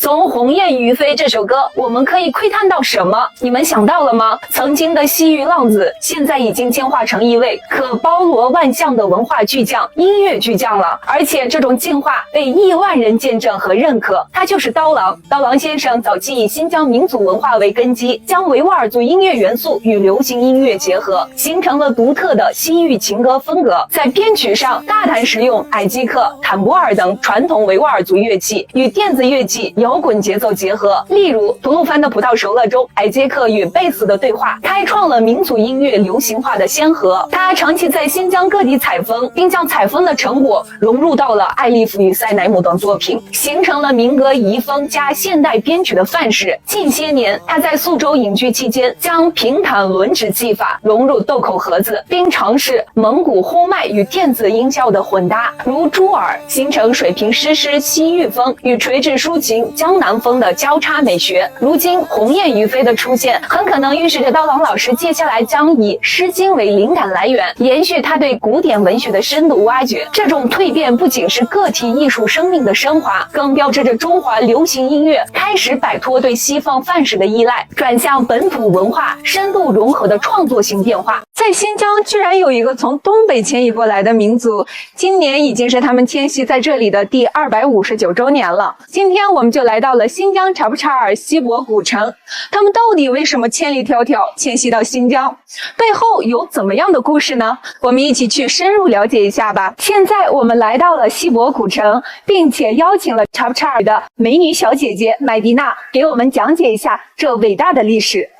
从《鸿雁于飞》这首歌，我们可以窥探到什么？你们想到了吗？曾经的西域浪子，现在已经进化成一位可包罗万象的文化巨匠、音乐巨匠了。而且这种进化被亿万人见证和认可。他就是刀郎。刀郎先生早期以新疆民族文化为根基，将维吾尔族音乐元素与流行音乐结合，形成了独特的西域情歌风格。在编曲上，大胆使用矮基克、坦博尔等传统维吾尔族乐器，与电子乐器、摇滚节奏结合。例如，吐鲁番的葡萄熟了中，矮基克与贝斯的对话，开创了民族音乐流行化的先河。他长期在新疆各地采风，并将采风的成果融入到了艾利夫与塞乃姆等作品，形成了民歌遗风加现代编曲的范式。近些年，他在苏州隐居期间，将平坦轮指技法融入豆口盒子，并尝试蒙古呼麦与电子音效的混搭，如朱尔，形成水平诗诗西域风与垂直抒情江南风的交叉美学。如今，鸿雁于飞的出现，很可能预示着刀郎老师接下来将以《诗经》为灵感来源，延续他对古典文学的深度挖掘。这种蜕变不仅是个体艺术生命的升华，更标志着中华流行音乐开始摆脱对西方范式的依赖，转向本土文化深度融合的创作性变化。在新疆居然有一个从东北迁移过来的民族，今年已经是他们迁徙在这里的第259周年了。今天我们就来到了新疆察布查尔锡伯古城，他们到底为什么千里迢迢迁徙到新疆？背后有怎么样的故事呢？我们一起去深入了解一下吧。现在我们来到了锡伯古城，并且邀请了察布查尔的美女小姐姐麦迪娜给我们讲解一下这伟大的历史。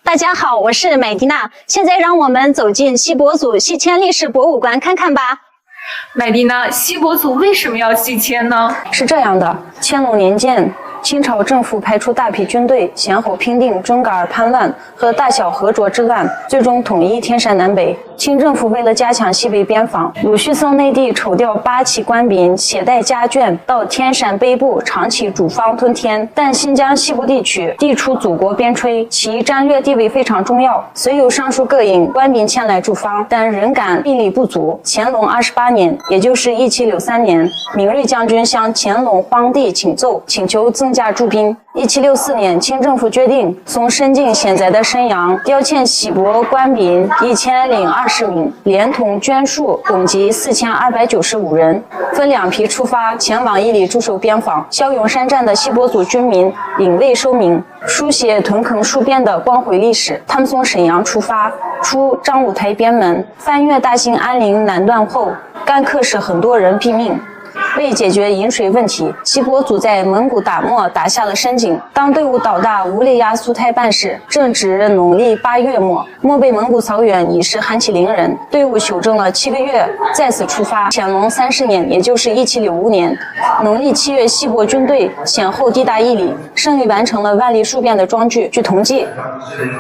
大家好，我是麦迪娜。现在让我们走进锡伯族西迁历史博物馆看看吧。麦迪娜，锡伯族为什么要西迁呢？是这样的，乾隆年间，清朝政府派出大批军队，先后平定准噶尔叛乱和大小和卓之乱，最终统一天山南北。清政府为了加强西北边防，陆续从内地抽调8旗官兵，携带家眷到天山北部，长期驻防屯田。但新疆西部地区地处祖国边陲，其战略地位非常重要。虽有上述各营官兵前来驻防，但人干兵力不足。乾隆28年，也就是1763年，明瑞将军向乾隆皇帝请奏，请求增加驻兵。1764年，清政府决定从深津（现在的沈阳）调遣锡伯官兵1020名，连同眷属共计4295人，分2批出发，前往伊犁驻守边防。骁勇善战的锡伯族军民领位受命，书写屯垦戍边的光辉历史。他们从沈阳出发，出张五台边门，翻越大兴安岭南段后，干渴使很多人毙命。为解决饮水问题，锡伯族在蒙古大漠打下了深井。当队伍到达乌里雅苏台办时，正值农历8月末，漠北蒙古草原已是寒气凌人。队伍休整了7个月，再次出发。乾隆30年，也就是1765年，农历7月，锡伯军队先后抵达伊犁，胜利完成了万里戍边的壮举。据统计，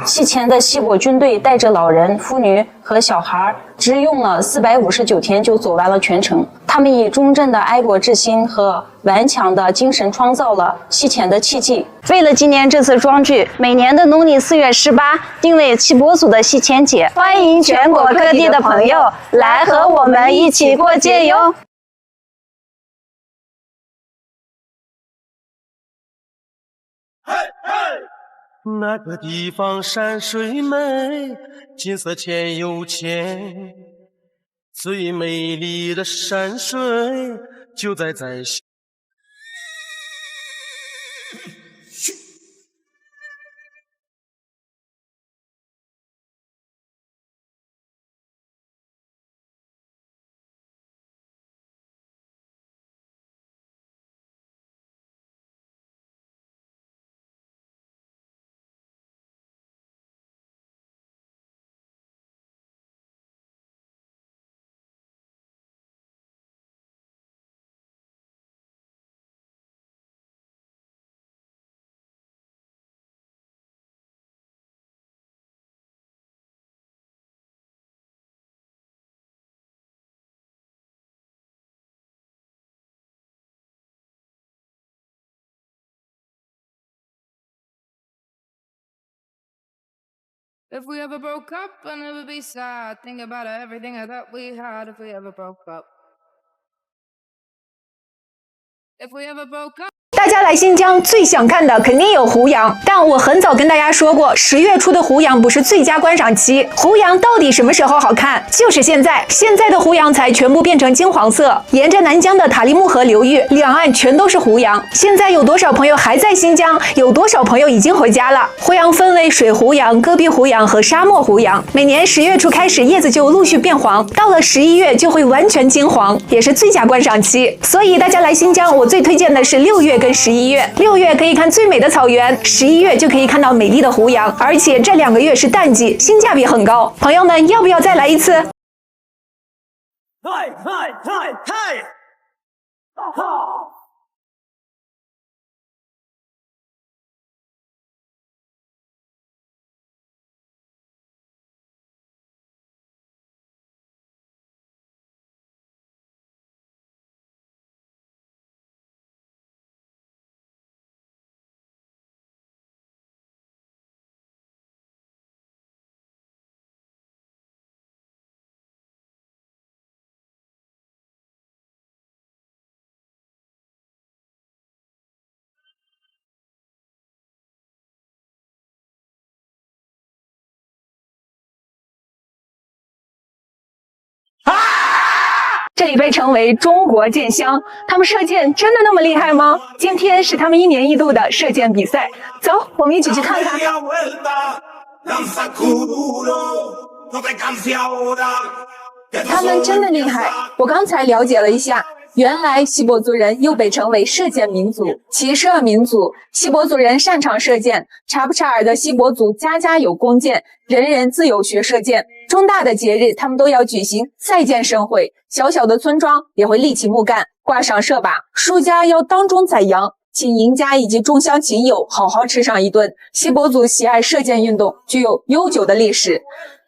西迁的锡伯军队带着老人、妇女和小孩，只用了459天就走完了全程。他们以忠贞的爱国之心和顽强的精神创造了西迁的奇迹。为了纪念这次壮举，每年的农历4月18定为锡伯族的西迁节，欢迎全国各地的朋友来和我们一起过节哟。那个地方山水美，景色千有千，最美丽的山水就在西。If we ever broke up, I'd never be sad. Think about everything I thought we had. If we ever broke up. If we ever broke up. 家来新疆最想看的肯定有胡杨，但我很早跟大家说过，10月初的胡杨不是最佳观赏期。胡杨到底什么时候好看？就是现在。现在的胡杨才全部变成金黄色，沿着南疆的塔里木河流域，两岸全都是胡杨。现在有多少朋友还在新疆？有多少朋友已经回家了？胡杨分为水胡杨、戈壁胡杨和沙漠胡杨。每年10月初开始，叶子就陆续变黄，到了11月就会完全金黄，也是最佳观赏期。所以大家来新疆，我最推荐的是6月跟11月。6月可以看最美的草原，11月就可以看到美丽的胡杨，而且这2个月是淡季，性价比很高。朋友们，要不要再来一次？嗨！这里被称为中国箭乡，他们射箭真的那么厉害吗？今天是他们1年1度的射箭比赛，走，我们一起去看看。他们真的厉害，我刚才了解了一下。原来锡伯族人又被称为射箭民族、骑射民族。锡伯族人擅长射箭，察布查尔的锡伯族家家有弓箭，人人自由学射箭。重大的节日，他们都要举行赛箭盛会。小小的村庄也会立起木杆，挂上射靶。输家要当中宰羊，请赢家以及众乡亲友好好吃上一顿。锡伯族喜爱射箭运动，具有悠久的历史。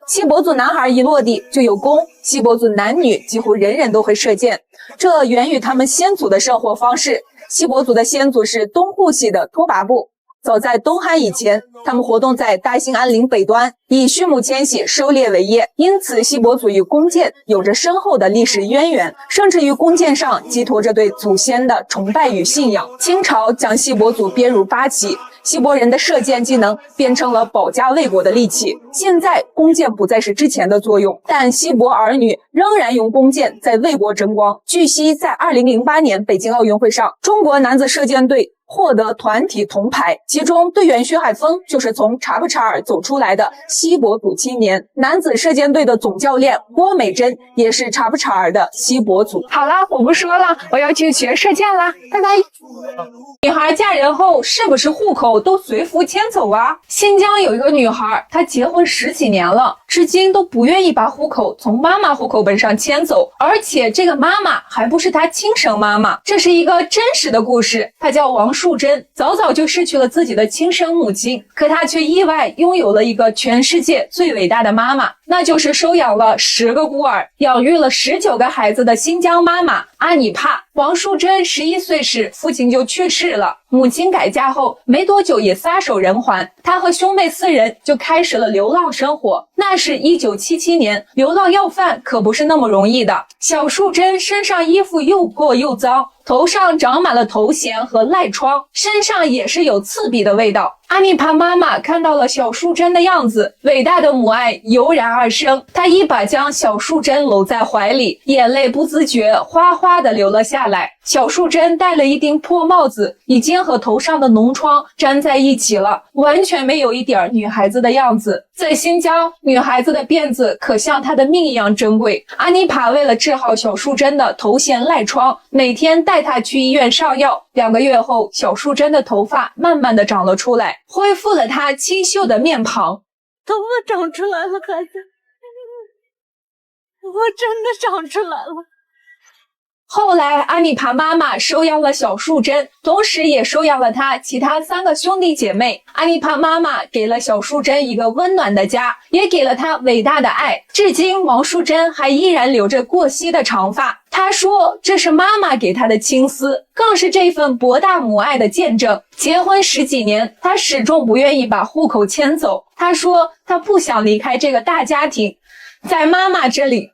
锡伯族男孩一落地就有弓，锡伯族男女几乎人人都会射箭，这源于他们先祖的生活方式。锡伯族的先祖是东户系的托跋部，早在东汉以前，他们活动在大兴安岭北端，以畜牧迁徙、狩猎为业，因此锡伯族与弓箭有着深厚的历史渊源，甚至于弓箭上寄托着对祖先的崇拜与信仰。清朝将锡伯族编入八旗，锡伯人的射箭技能变成了保家卫国的利器。现在弓箭不再是之前的作用，但锡伯儿女仍然用弓箭在为国争光。据悉，在2008年北京奥运会上，中国男子射箭队获得团体铜牌，其中队员薛海峰就是从察布查尔走出来的锡伯族青年。男子射箭队的总教练郭美珍也是察布查尔的锡伯族。好啦，我不说了，我要去学射箭啦，拜拜。女孩嫁人后是不是户口都随夫迁走啊？新疆有一个女孩，她结婚10几年了，至今都不愿意把户口从妈妈户口本上迁走，而且这个妈妈还不是她亲生妈妈。这是一个真实的故事，她叫王树珍，早早就失去了自己的亲生母亲，可她却意外拥有了一个全世界最伟大的妈妈，那就是收养了10个孤儿，养育了19个孩子的新疆妈妈阿尼帕。王树珍11岁时，父亲就去世了，母亲改嫁后没多久也撒手人寰，她和兄妹4人就开始了流浪生活。那是1977年，流浪要饭可不是那么容易的。小树珍身上衣服又破又脏，头上长满了头痫和癞疮，身上也是有刺鼻的味道。阿尼帕妈妈看到了小树珍的样子，伟大的母爱油然而生，她一把将小树珍搂在怀里，眼泪不自觉哗哗地流了下来。小树珍戴了一顶破帽子，已经和头上的脓疮粘在一起了，完全没有一点女孩子的样子。在新疆，女孩子的辫子可像她的命一样珍贵。阿尼帕为了治好小树珍的头痫赖疮，每天带她去医院上药。2个月后，小树珍的头发慢慢的长了出来，恢复了她清秀的面庞。头发长出来了，孩子，我真的长出来了。后来，阿尼帕妈妈收养了小树珍，同时也收养了她其他3个兄弟姐妹。阿尼帕妈妈给了小树珍一个温暖的家，也给了她伟大的爱。至今，王树珍还依然留着过膝的长发。她说，这是妈妈给她的青丝，更是这份博大母爱的见证。结婚10几年，她始终不愿意把户口迁走。她说，她不想离开这个大家庭，在妈妈这里，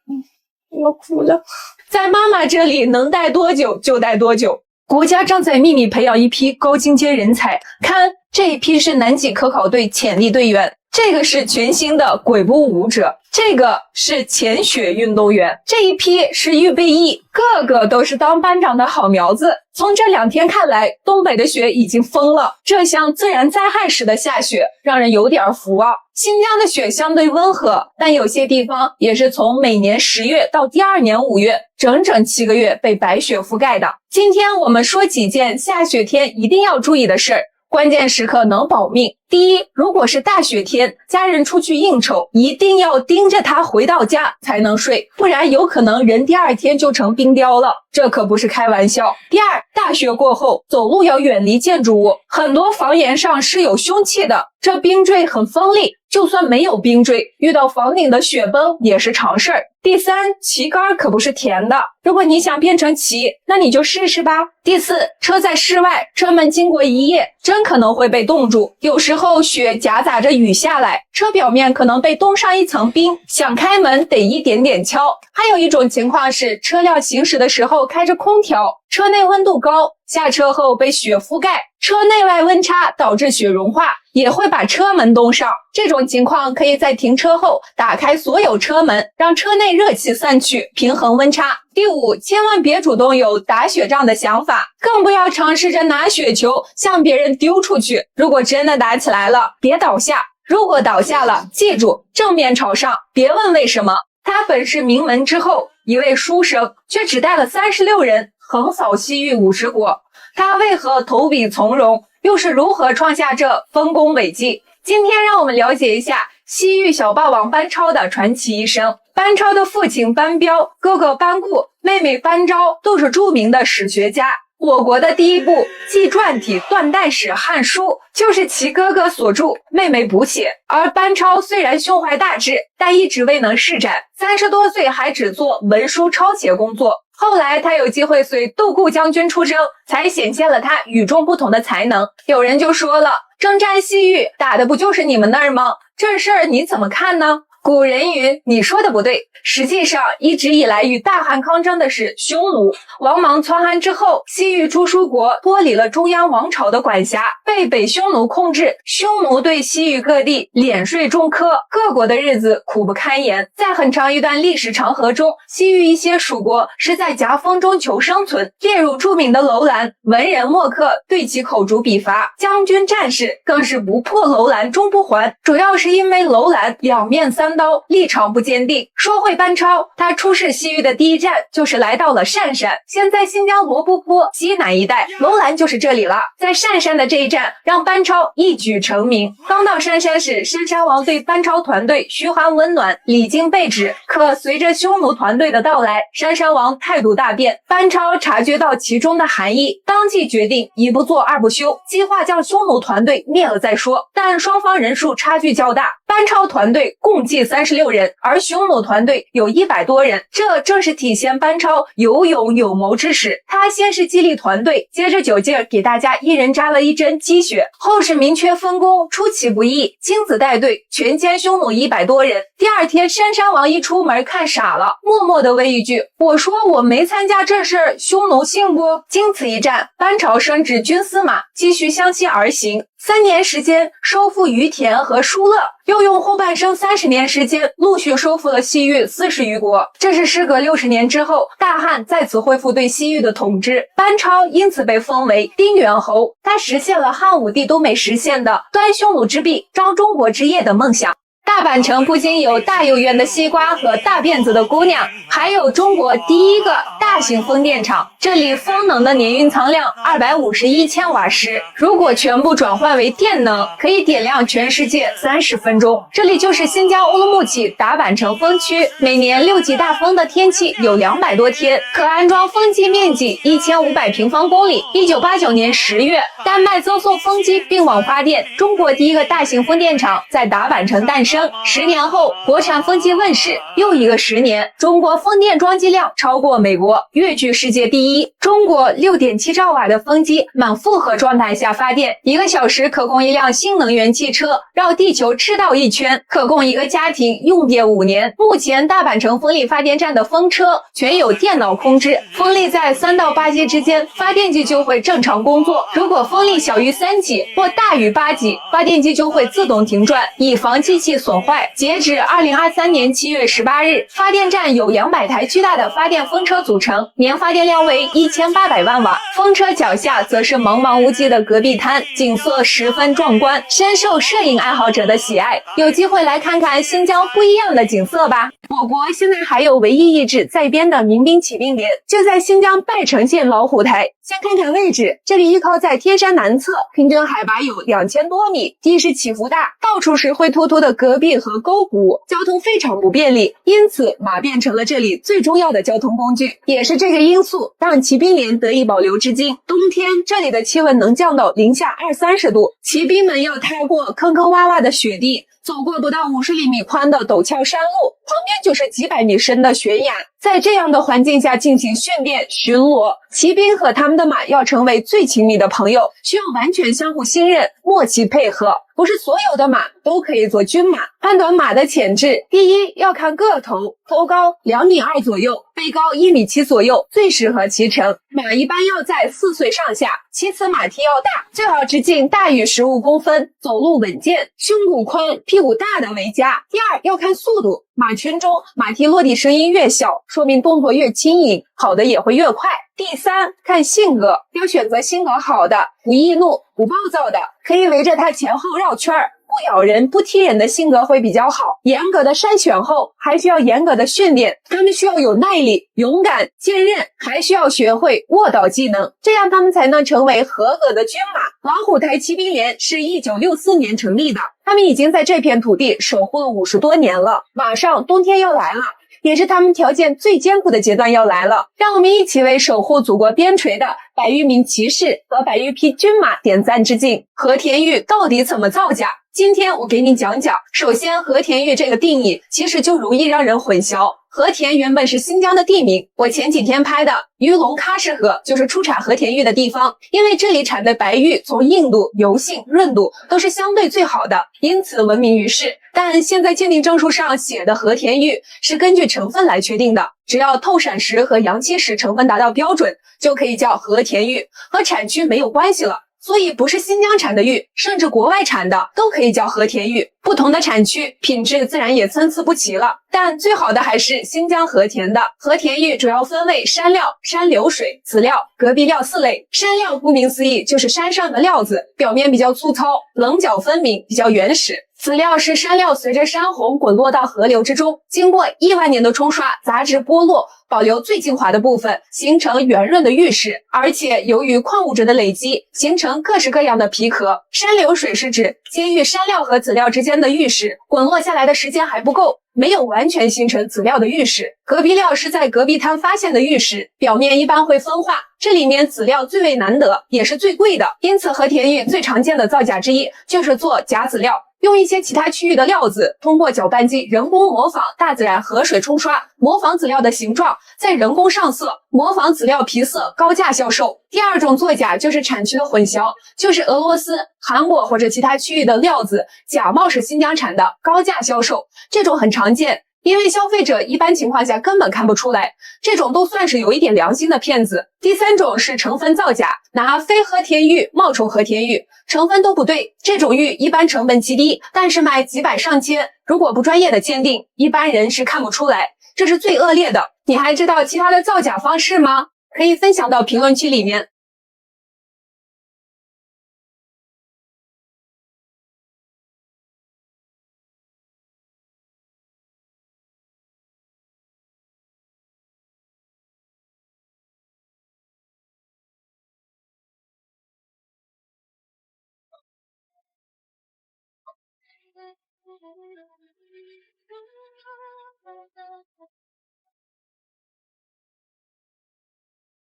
我哭了。在妈妈这里能待多久就待多久。国家正在秘密培养一批高精尖人才。看，这一批是南极科考队潜力队员，这个是全新的鬼步舞者，这个是潜雪运动员，这一批是预备役，个个都是当班长的好苗子。从这2天看来，东北的雪已经封了，这像自然灾害似的下雪，让人有点服啊。新疆的雪相对温和，但有些地方也是从每年10月到第2年5月，整整7个月被白雪覆盖的。今天我们说几件下雪天一定要注意的事儿，关键时刻能保命。第一，如果是大雪天，家人出去应酬，一定要盯着他回到家才能睡，不然有可能人第2天就成冰雕了，这可不是开玩笑。第二，大雪过后，走路要远离建筑物，很多房檐上是有凶器的，这冰锥很锋利，就算没有冰锥，遇到房顶的雪崩也是常事儿。第三，旗杆可不是甜的，如果你想变成旗，那你就试试吧。第四，车在室外，车门经过一夜，真可能会被冻住，有时候雪夹杂着雨下来，车表面可能被冻上一层冰，想开门得一点点敲。还有一种情况是，车辆行驶的时候开着空调，车内温度高，下车后被雪覆盖，车内外温差导致雪融化，也会把车门冻上。这种情况可以在停车后打开所有车门，让车内热气散去，平衡温差。第五，千万别主动有打雪仗的想法，更不要尝试着拿雪球向别人丢出去。如果真的打起来了，别倒下，如果倒下了，记住正面朝上，别问为什么。他本是名门之后，一位书生，却只带了36人横扫西域50国，他为何投笔从戎，又是如何创下这丰功伟绩？今天让我们了解一下西域小霸王班超的传奇一生。班超的父亲班彪、哥哥班固、妹妹班昭都是著名的史学家。我国的第一部纪传体断代史《汉书》就是其哥哥所著，妹妹补写。而班超虽然胸怀大志，但一直未能施展，30多岁还只做文书抄写工作。后来他有机会随杜固将军出征，才显现了他与众不同的才能。有人就说了，征战西域打的不就是你们那儿吗？这事儿你怎么看呢？古人云，你说的不对。实际上，一直以来与大汉抗争的是匈奴。王莽篡汉之后，西域诸书国脱离了中央王朝的管辖，被北匈奴控制。匈奴对西域各地敛税重苛，各国的日子苦不堪言。在很长一段历史长河中，西域一些属国是在夹缝中求生存。列入著名的楼兰，文人墨客对其口诛笔伐，将军战士更是不破楼兰终不还。主要是因为楼兰两面三刀，立场不坚定。说回班超，他出使西域的第一站就是来到了鄯善，现在新疆罗布泊西南一带，楼兰就是这里了。在鄯善的这一站让班超一举成名。刚到鄯善时，鄯善王对班超团队嘘寒问暖，礼敬备至。可随着匈奴团队的到来，鄯善王态度大变，班超察觉到其中的含义，当即决定一不做二不休，计划将匈奴团队灭了再说。但双方人数差距较大，班超团队共计36人，而匈奴团队有100多人，这正是体现班超有勇有谋之时。他先是激励团队，接着酒劲给大家一人扎了一针鸡血，后是明确分工，出其不意，亲自带队全歼匈奴100多人。第二天，鄯善王一出门看傻了，默默地问一句：“我说我没参加这事儿，匈奴信不？”经此一战，班超升至军司马，继续相信而行。3年时间收复于田和疏勒，又用后半生30年时间陆续收复了西域40余国。这是时隔60年之后，大汉再次恢复对西域的统治，班超因此被封为丁远侯。他实现了汉武帝都没实现的端匈奴之弊、招中国之业的梦想。大阪城不仅有大又圆的西瓜和大辫子的姑娘，还有中国第一个大型风电场，这里风能的年蕴藏量251千瓦时，如果全部转换为电能，可以点亮全世界30分钟。这里就是新疆乌鲁木齐达坂城风区，每年6级大风的天气有200多天，可安装风机面积1500平方公里。1989年10月，丹麦赠送风机并网发电，中国第一个大型风电场在达坂城诞生。升。10年后，国产风机问世，又一个10年，中国风电装机量超过美国，跃居世界第一。中国6.7兆瓦的风机满负荷状态下发电，1个小时可供一辆新能源汽车绕地球赤道1圈，可供一个家庭用电5年。目前大阪城风力发电站的风车全有电脑控制，风力在3到8级之间，发电机就会正常工作。如果风力小于3级或大于8级，发电机就会自动停转，以防机器损坏。截止2023年7月18日，发电站有200台巨大的发电风车组成，年发电量为1800万瓦。风车脚下则是茫茫无际的戈壁滩，景色十分壮观，深受摄影爱好者的喜爱。有机会来看看新疆不一样的景色吧。我国现在还有唯一一支在编的民兵骑兵连，就在新疆拜城县老虎台。先看看位置，这里依靠在天山南侧，平均海拔有2000多米，地势起伏大，到处是灰秃秃的戈壁和沟谷，交通非常不便利，因此马变成了这里最重要的交通工具。也是这个因素让骑兵连得以保留至今。冬天这里的气温能降到零下20-30度，骑兵们要踏过坑坑洼洼的雪地，走过不到50厘米宽的陡峭山路，旁边就是几百米深的悬崖。在这样的环境下进行训练巡逻，骑兵和他们的马要成为最亲密的朋友，需要完全相互信任，默契配合。不是所有的马都可以做军马。判断马的潜质，第一要看个头，头高2.2米左右，背高1.7米左右，最适合骑乘。马一般要在4岁上下。其次马蹄要大，最好直径大于15公分，走路稳健，胸骨宽，屁股大的为佳。第二要看速度，马群中马蹄落地声音越小，说明动作越轻盈，跑得也会越快。第三，看性格，要选择性格好的，不易怒，不暴躁的，可以围着它前后绕圈儿，不咬人不踢人的性格会比较好。严格的筛选后，还需要严格的训练，他们需要有耐力、勇敢、坚韧，还需要学会卧倒技能，这样他们才能成为合格的军马。老虎台骑兵连是1964年成立的，他们已经在这片土地守护了50多年了。马上冬天要来了，也是他们条件最艰苦的阶段要来了，让我们一起为守护祖国边陲的100余名骑士和100余匹军马点赞致敬。和田玉到底怎么造假？今天我给你讲讲。首先，和田玉这个定义其实就容易让人混淆。和田原本是新疆的地名，我前几天拍的鱼龙喀什河就是出产和田玉的地方，因为这里产的白玉从硬度、油性、润度都是相对最好的，因此闻名于世。但现在鉴定证书上写的和田玉是根据成分来确定的，只要透闪石和阳漆石成分达到标准，就可以叫和田玉，和产区没有关系了。所以不是新疆产的玉，甚至国外产的都可以叫和田玉。不同的产区品质自然也参差不齐了，但最好的还是新疆和田的。和田玉主要分为山料、山流水、籽料、戈壁料4类。山料顾名思义就是山上的料子，表面比较粗糙，棱角分明，比较原始。籽料是山料随着山洪滚落到河流之中，经过1万年的冲刷，杂质剥落，保留最精华的部分，形成圆润的玉石，而且由于矿物质的累积，形成各式各样的皮壳。山流水是指接遇山料和籽料之间的玉石滚落下来的时间还不够，没有完全形成籽料的玉石。戈壁料是在戈壁滩发现的玉石，表面一般会分化，这里面籽料最为难得，也是最贵的，因此和田玉最常见的造假之一就是做假籽料，用一些其他区域的料子，通过搅拌机人工模仿大自然河水冲刷，模仿籽料的形状，再人工上色，模仿籽料皮色，高价销售。第二种作假就是产区的混淆，就是俄罗斯、韩国或者其他区域的料子假冒是新疆产的，高价销售，这种很常见。因为消费者一般情况下根本看不出来，这种都算是有一点良心的骗子。第三种是成分造假，拿非和田玉冒充和田玉，成分都不对，这种玉一般成本极低，但是卖几百上千，如果不专业的鉴定，一般人是看不出来，这是最恶劣的。你还知道其他的造假方式吗？可以分享到评论区里面。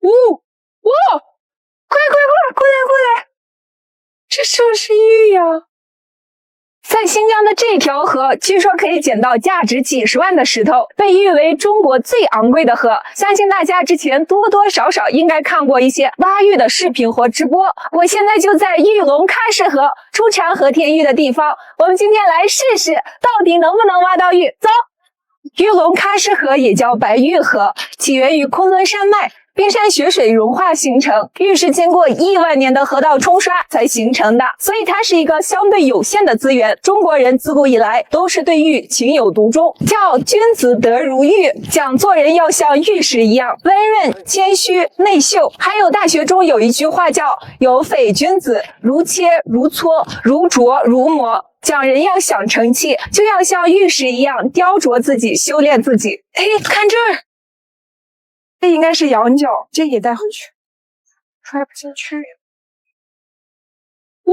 哦，哇，快，过来，这是不是玉呀？在新疆的这条河，据说可以捡到价值几十万的石头，被誉为中国最昂贵的河。相信大家之前多多少少应该看过一些挖玉的视频或直播。我现在就在玉龙喀什河出产和田玉的地方，我们今天来试试到底能不能挖到玉。走！玉龙喀什河也叫白玉河，起源于昆仑山脉。冰山雪水融化形成，玉是经过亿万年的河道冲刷才形成的，所以它是一个相对有限的资源。中国人自古以来都是对玉情有独钟，叫君子得如玉，讲做人要像玉石一样温润、谦虚、内秀。还有大学中有一句话叫有匪君子，如切如磋，如琢如磨。讲人要想成器，就要像玉石一样雕琢自己，修炼自己。哎，看这儿。这应该是羊角，这也带回去，揣不进去。哦，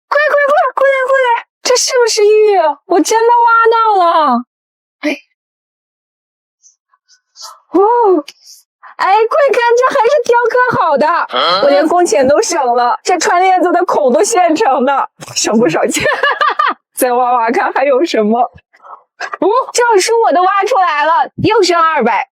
快来！这是不是玉？我真的挖到了！哎，快看，这还是雕刻好的，我连工钱都省了。这串链子的孔都现成的，省不少钱。再挖挖看还有什么？这书我都挖出来了，又剩200。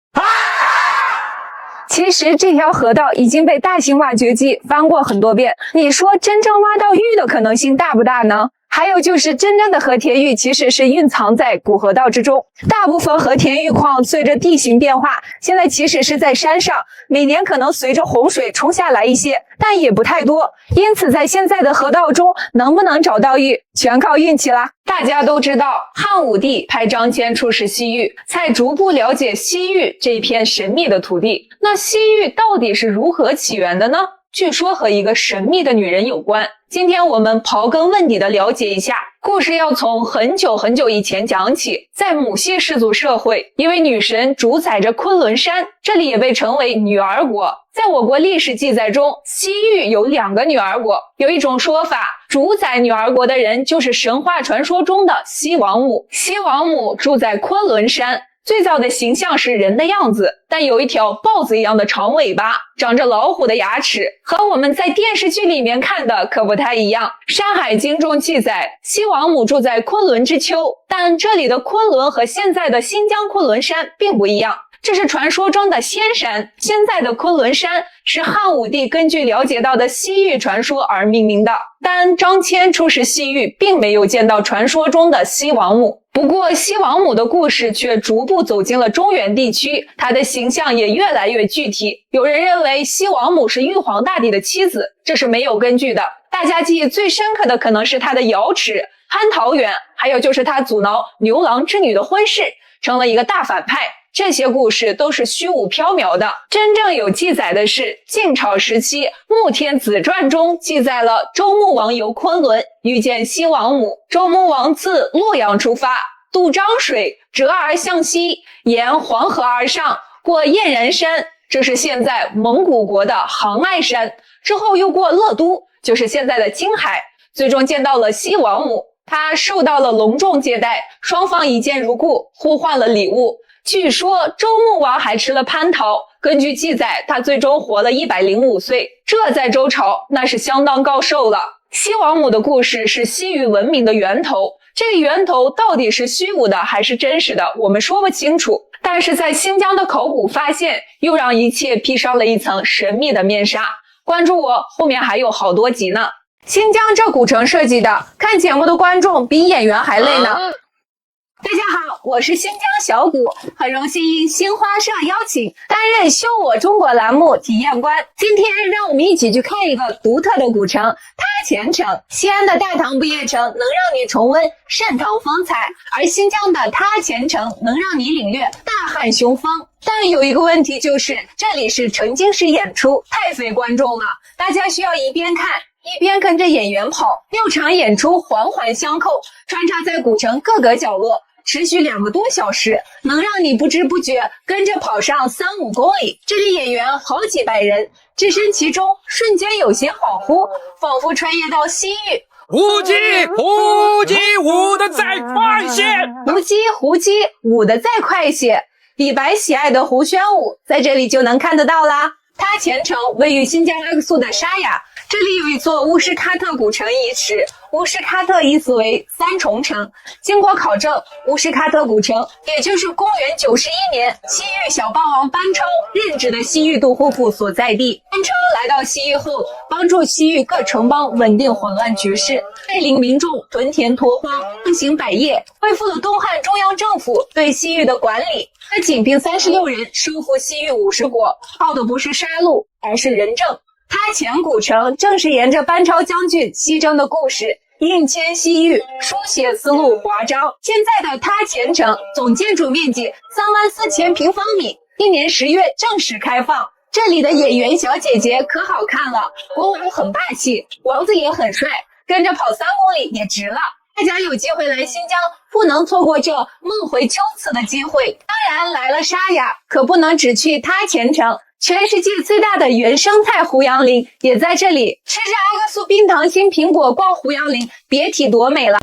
其实这条河道已经被大型挖掘机翻过很多遍，你说真正挖到玉的可能性大不大呢？还有就是真正的和田玉其实是蕴藏在古河道之中，大部分和田玉矿随着地形变化，现在其实是在山上，每年可能随着洪水冲下来一些，但也不太多，因此在现在的河道中能不能找到玉，全靠运气啦。大家都知道，汉武帝派张骞出使西域，才逐步了解西域这片神秘的土地。那西域到底是如何起源的呢？据说和一个神秘的女人有关。今天我们刨根问底的了解一下，故事要从很久以前讲起。在母系氏族社会，一位女神主宰着昆仑山，这里也被称为女儿国。在我国历史记载中，西域有2个女儿国。有一种说法，主宰女儿国的人就是神话传说中的西王母。西王母住在昆仑山，最早的形象是人的样子，但有一条豹子一样的长尾巴，长着老虎的牙齿，和我们在电视剧里面看的可不太一样。《山海经》中记载，西王母住在昆仑之丘，但这里的昆仑和现在的新疆昆仑山并不一样，这是传说中的仙山。现在的昆仑山是汉武帝根据了解到的西域传说而命名的，但张骞出使西域并没有见到传说中的西王母。不过西王母的故事却逐步走进了中原地区，她的形象也越来越具体。有人认为西王母是玉皇大帝的妻子，这是没有根据的。大家记忆最深刻的可能是她的瑶池、蟠桃园，还有就是她阻挠牛郎织女的婚事，成了一个大反派。这些故事都是虚无缥缈的，真正有记载的是晋朝时期《穆天子传》中记载了周穆王游昆仑，遇见西王母。周穆王自洛阳出发，渡漳水，折而向西，沿黄河而上，过燕然山，这是现在蒙古国的杭爱山，之后又过乐都，就是现在的青海，最终见到了西王母。他受到了隆重接待，双方一见如故，互换了礼物。据说周穆王还吃了蟠桃，根据记载，他最终活了105岁，这在周朝那是相当高寿了。西王母的故事是西域文明的源头，这个源头到底是虚无的还是真实的，我们说不清楚。但是在新疆的考古发现，又让一切披上了一层神秘的面纱。关注我，后面还有好多集呢。新疆这古城设计的，看节目的观众比演员还累呢。大家好，我是新疆小谷，很荣幸应新华社邀请担任修我中国栏目体验官。今天让我们一起去看一个独特的古城——喀前城。西安的大唐不夜城能让你重温盛唐风采，而新疆的喀前城能让你领略大汉雄风。但有一个问题就是，这里是沉浸式演出，太费观众了，大家需要一边看一边跟着演员跑，6场演出环环相扣，穿插在古城各个角落，持续2个多小时，能让你不知不觉跟着跑上3-5公里。这里演员好几百人，置身其中，瞬间有些恍惚，仿佛穿越到西域。胡姬舞得再快些！胡姬舞得再快些！李白喜爱的胡旋舞，在这里就能看得到啦。它前城位于新疆阿克苏的沙雅，这里有一座乌什喀特古城遗址，乌什喀特意思为三重城。经过考证，乌什喀特古城也就是公元91年西域小霸王班超任职的西域杜护府所在地。班超来到西域后，帮助西域各城邦稳定混乱局势，带领民众屯田拓荒，奉行百业，恢复了东汉中央政府对西域的管理。他仅凭36人收复西域50国，靠的不是杀戮，而是仁政。他前古城正是沿着班超将军西征的故事，印迁西域，书写丝路华章。现在的他前城总建筑面积34000平方米，今年10月正式开放。这里的演员小姐姐可好看了，国王很霸气，王子也很帅，跟着跑3公里也值了。大家有机会来新疆，不能错过这梦回秋瓷的机会。当然来了沙雅，可不能只去他前城。全世界最大的原生态胡杨林也在这里，吃着阿克苏冰糖心苹果逛胡杨林，别提多美了。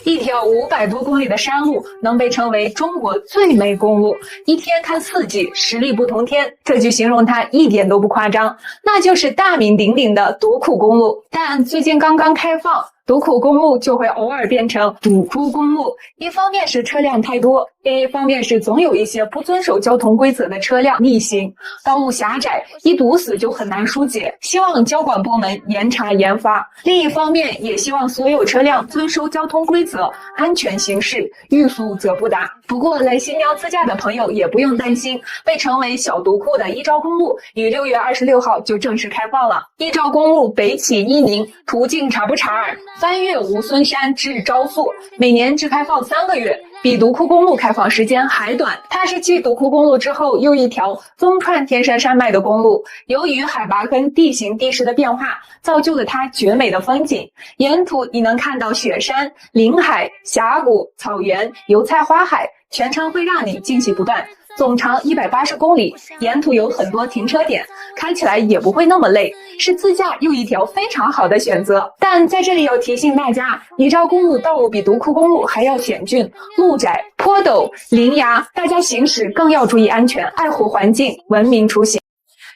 一条500多公里的山路能被称为中国最美公路，一天看4季，实力不同天，这句形容它一点都不夸张，那就是大名鼎鼎的独库公路。但最近刚刚开放，独库公路就会偶尔变成堵库公路，一方面是车辆太多，另一方面是总有一些不遵守交通规则的车辆逆行，道路狭窄，一堵死就很难疏解，希望交管部门严查严罚。另一方面也希望所有车辆遵守交通规则，安全行驶，欲速则不达。不过来新疆自驾的朋友也不用担心，被称为小独库的伊昭公路于6月26号就正式开放了。伊昭公路北起伊宁，途径察布查尔，翻越吴孙山至昭肃，每年只开放3个月，比独库公路开放时间还短。它是继独库公路之后又一条纵穿天山山脉的公路，由于海拔跟地形地势的变化，造就了它绝美的风景。沿途你能看到雪山、林海、峡谷、草原、油菜花海，全程会让你惊喜不断。总长180公里，沿途有很多停车点，开起来也不会那么累，是自驾又一条非常好的选择。但在这里要提醒大家，伊昭公路道路比独库公路还要险峻，路窄、坡陡、林崖，大家行驶更要注意安全，爱护环境，文明出行。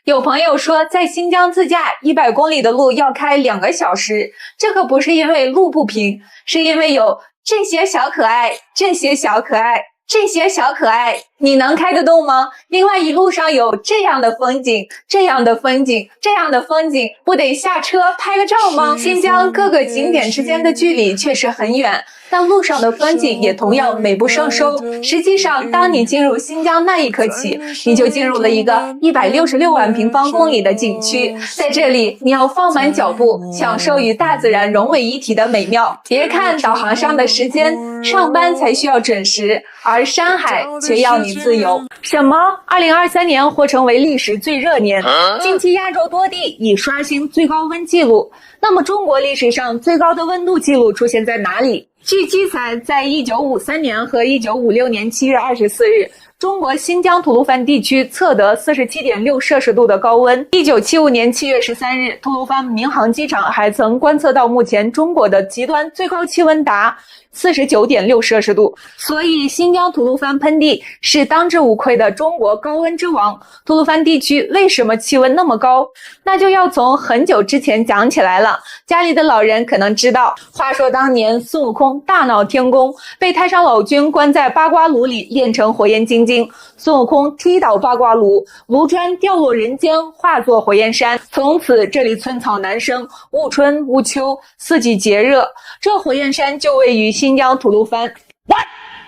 有朋友说，在新疆自驾100公里的路要开2个小时，这可不是因为路不平，是因为有这些小可爱，这些小可爱，这些小可爱，你能开得动吗？另外一路上有这样的风景，这样的风景，这样的风景，不得下车拍个照吗？新疆各个景点之间的距离确实很远，但路上的风景也同样美不胜收。实际上，当你进入新疆那一刻起，你就进入了一个166万平方公里的景区。在这里，你要放慢脚步，享受与大自然融为一体的美妙。别看导航上的时间，上班才需要准时，而山海却要你自由。什么？2023年或成为历史最热年？近期亚洲多地已刷新最高温记录。那么中国历史上最高的温度记录出现在哪里？据记载，在1953年和1956年7月24日，中国新疆吐鲁番地区测得 47.6 摄氏度的高温。1975年7月13日，吐鲁番民航机场还曾观测到目前中国的极端最高气温达 49.6 摄氏度。所以新疆吐鲁番盆地是当之无愧的中国高温之王。吐鲁番地区为什么气温那么高？那就要从很久之前讲起来了。家里的老人可能知道，话说当年孙悟空大闹天宫，被太上老君关在八卦炉里炼成火焰金睛，孙悟空踢倒八卦炉，炉砖掉落人间，化作火焰山。从此这里寸草难生，无春无秋，四季节热。这火焰山就位于新疆吐鲁番。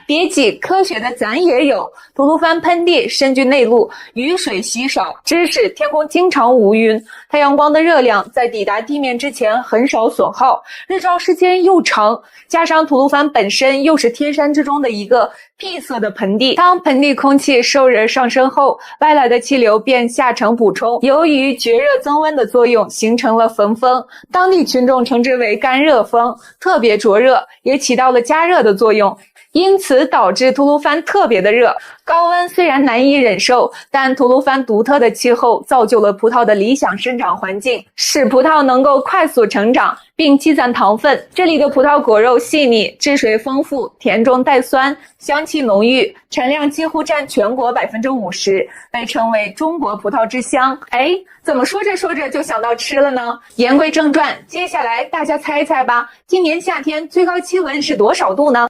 别急，科学的咱也有。吐鲁番盆地深居内陆，雨水稀少，致使天空经常无云。太阳光的热量在抵达地面之前很少损耗，日照时间又长，加上吐鲁番本身又是天山之中的一个闭塞的盆地，当盆地空气受热上升后，外来的气流便下沉补充，由于绝热增温的作用，形成了焚风，当地群众称之为干热风，特别灼热，也起到了加热的作用。因此导致吐鲁番特别的热，高温虽然难以忍受，但吐鲁番独特的气候造就了葡萄的理想生长环境，使葡萄能够快速成长并积攒糖分。这里的葡萄果肉细腻，汁水丰富，甜中带酸，香气浓郁，产量几乎占全国 50%， 被称为中国葡萄之乡。怎么说着说着就想到吃了呢？言归正传，接下来大家猜一猜吧，今年夏天最高气温是多少度呢？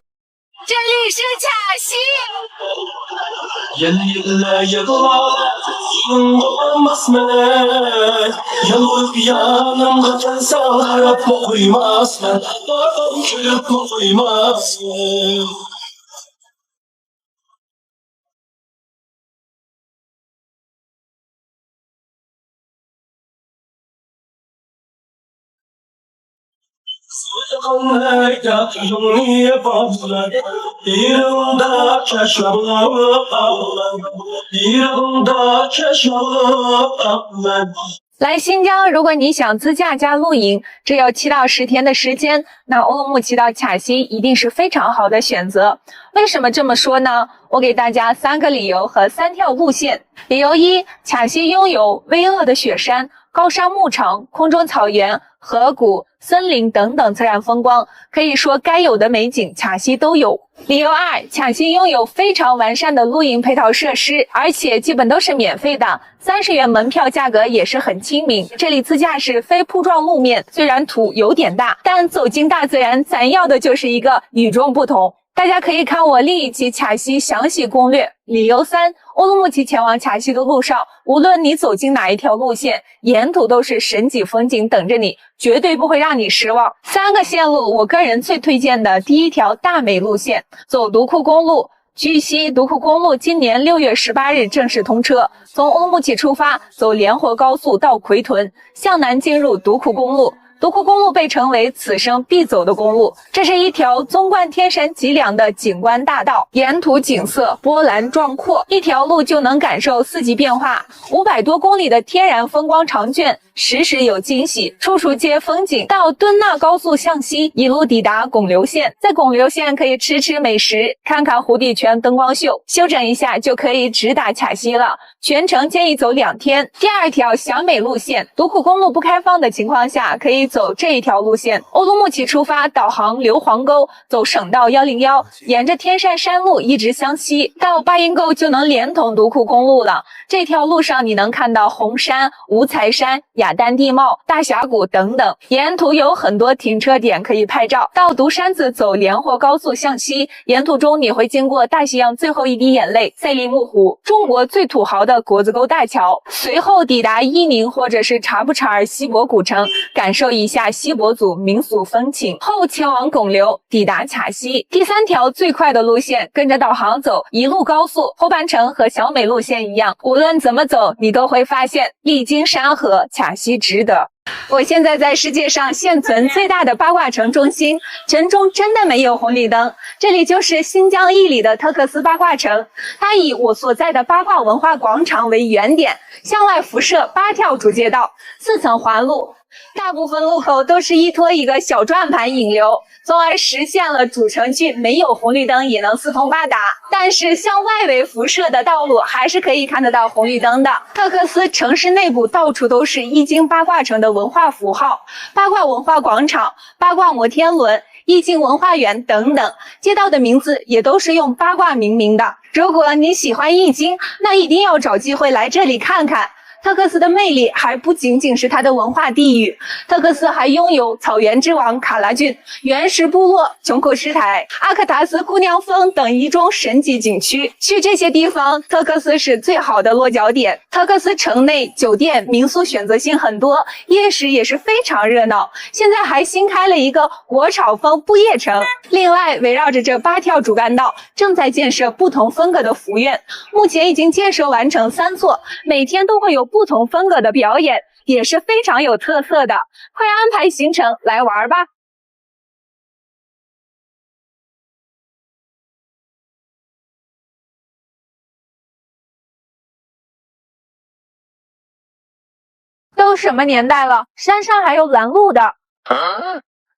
这里是卡西。来新疆，如果你想自驾加露营，只有7到10天的时间，那乌鲁木齐到卡西一定是非常好的选择。为什么这么说呢？我给大家3个理由和3条路线。理由1，卡西拥有巍峨的雪山、高山牧场、空中草原、河谷、森林等等自然风光，可以说该有的美景卡西都有。理由2，卡西拥有非常完善的露营配套设施，而且基本都是免费的，30元门票价格也是很亲民。这里自驾是非铺装路面，虽然土有点大，但走进大自然，咱要的就是一个与众不同。大家可以看我另一期卡西详细攻略。理由3，乌鲁木齐前往卡西的路上，无论你走进哪一条路线，沿途都是神级风景等着你，绝对不会让你失望。3个线路，我个人最推荐的第一条大美路线，走独库公路。据悉，独库公路今年6月18日正式通车，从乌鲁木齐出发，走连活高速到奎屯，向南进入独库公路。独库公路被称为此生必走的公路，这是一条纵贯天山脊梁的景观大道，沿途景色波澜壮阔，一条路就能感受四季变化，500多公里的天然风光长卷，时时有惊喜，处处皆风景。到敦纳高速向西，一路抵达拱流线，在拱流线可以吃美食，看看湖底泉灯光秀，休整一下就可以直达卡西了。全程建议走2天。第2条小美路线，独库公路不开放的情况下，可以走这一条路线。乌鲁木齐出发，导航硫磺沟，走省道101，沿着天山山路一直向西，到巴音沟就能连通独库公路了。这条路上你能看到红山、五彩山、雅丹地貌、大峡谷等等，沿途有很多停车点可以拍照。到独山子走连活高速向西，沿途中你会经过大西洋最后一滴眼泪赛里木湖，中国最土豪的国子沟大桥，随后抵达伊宁或者是察布查尔锡伯古城，感受一下锡伯族民俗风情，后前往拱流，抵达卡西。第3条最快的路线，跟着导航走，一路高速，后半程和小美路线一样，无论怎么走，你都会发现历经山河，卡西值得。我现在在世界上现存最大的八卦城中心，城中真的没有红绿灯，这里就是新疆伊犁的特克斯八卦城。它以我所在的八卦文化广场为原点，向外辐射8条主街道，4层环路，大部分路口都是依托一个小转盘引流，从而实现了主城区没有红绿灯也能四通八达。但是向外围辐射的道路还是可以看得到红绿灯的。特克斯城市内部到处都是易经八卦城的文化符号，八卦文化广场、八卦摩天轮、易经文化园等等，街道的名字也都是用八卦命名的。如果你喜欢易经，那一定要找机会来这里看看。特克斯的魅力还不仅仅是它的文化地域，特克斯还拥有草原之王卡拉峻、原始部落琼库什台、阿克达斯姑娘峰等一众神级景区。去这些地方，特克斯是最好的落脚点。特克斯城内酒店、民宿选择性很多，夜市也是非常热闹。现在还新开了一个国潮风布业城。另外，围绕着这8条主干道，正在建设不同风格的福院，目前已经建设完成3座，每天都会有不同风格的表演，也是非常有特色的。快安排行程来玩吧！都什么年代了，山上还有拦路的。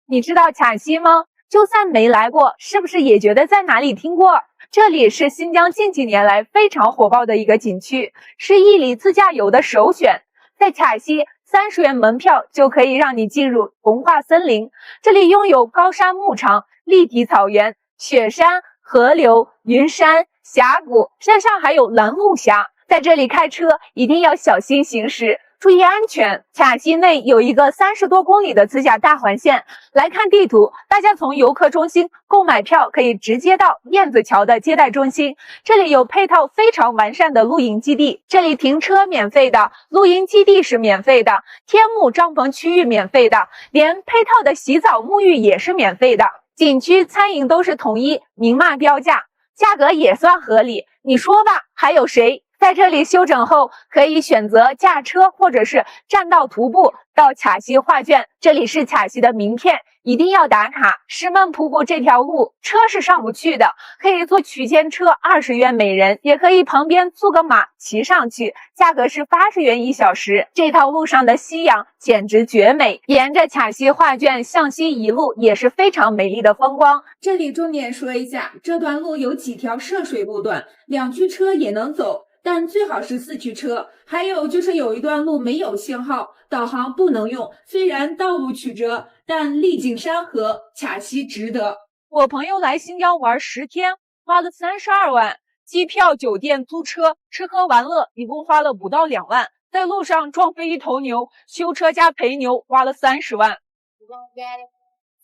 你知道卡西吗？就算没来过，是不是也觉得在哪里听过？这里是新疆近几年来非常火爆的一个景区，是伊犁自驾游的首选。在卡西，30元门票就可以让你进入红化森林。这里拥有高山牧场、立体草原、雪山、河流、云山、峡谷，山上还有蓝雾峡。在这里开车一定要小心行驶，注意安全。卡西内有一个30多公里的自驾大环线。来看地图，大家从游客中心购买票可以直接到燕子桥的接待中心。这里有配套非常完善的露营基地，这里停车免费的，露营基地是免费的，天幕帐篷区域免费的，连配套的洗澡沐浴也是免费的。景区餐饮都是统一明码标价，价格也算合理。你说吧，还有谁？在这里休整后，可以选择驾车或者是栈道徒步到卡西画卷。这里是卡西的名片，一定要打卡。石门瀑布这条路车是上不去的，可以坐曲线车20元每人，也可以旁边租个马骑上去，价格是80元1小时。这条路上的夕阳简直绝美，沿着卡西画卷向西一路也是非常美丽的风光。这里重点说一下，这段路有几条涉水路段，2驱车也能走。但最好是4驱车，还有就是有一段路没有信号，导航不能用。虽然道路曲折，但历经山河，卡西值得。我朋友来新疆玩10天，花了32万，机票、酒店、租车、吃喝玩乐，一共花了不到2万。在路上撞飞一头牛，修车加陪牛花了30万。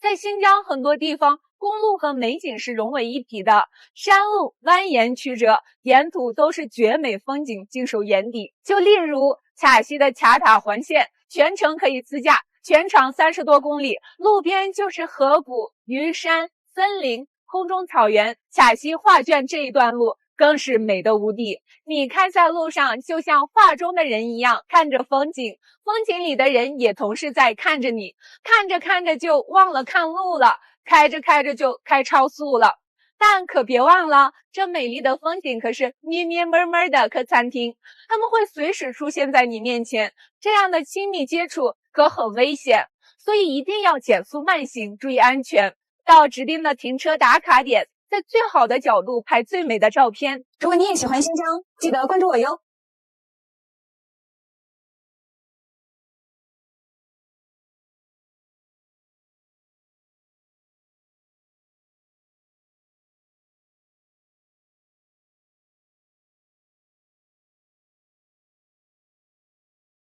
在新疆很多地方，公路和美景是融为一体的，山路蜿蜒曲折，沿途都是绝美风景尽收眼底。就例如卡西的卡塔环线，全程可以自驾，全长30多公里，路边就是河谷、云山、森林、空中草原。卡西画卷这一段路更是美得无敌，你开在路上就像画中的人一样，看着风景，风景里的人也同时在看着你，看着看着就忘了看路了，开着开着就开超速了。但可别忘了，这美丽的风景可是咩咩闷闷的客餐厅，他们会随时出现在你面前，这样的亲密接触可很危险，所以一定要减速慢行，注意安全。到指定的停车打卡点，在最好的角度拍最美的照片。如果你也喜欢新疆，记得关注我哟。